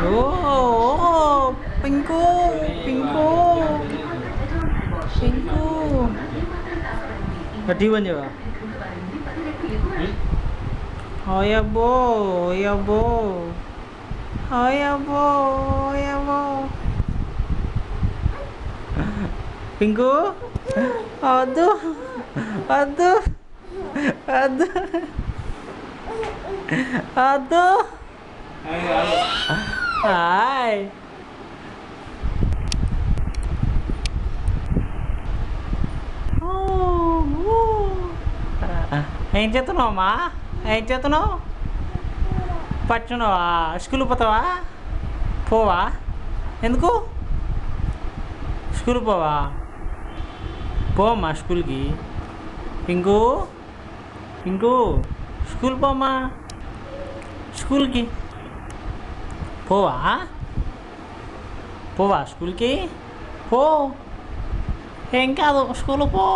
ఓ pink pink pink TV అని చెప్పా ఓయబ్బో ఓయబ్బో ఓయబ్బో ఓయబ్బో పింకు వద్దు వద్దు వద్దు వద్దు హాయ్ ఏం చేస్తున్నావు అమ్మా ఏం చేస్తున్నావు పట్టున్నావా స్కూల్ పోతావా పోవా ఎందుకు స్కూల్ పోవా పోమ్మా స్కూల్కి పింకు పింకు స్కూల్ పోమ్మా స్కూల్కి పోవా పోవా స్కూల్కి పో ఏం కాదు స్కూల్ పో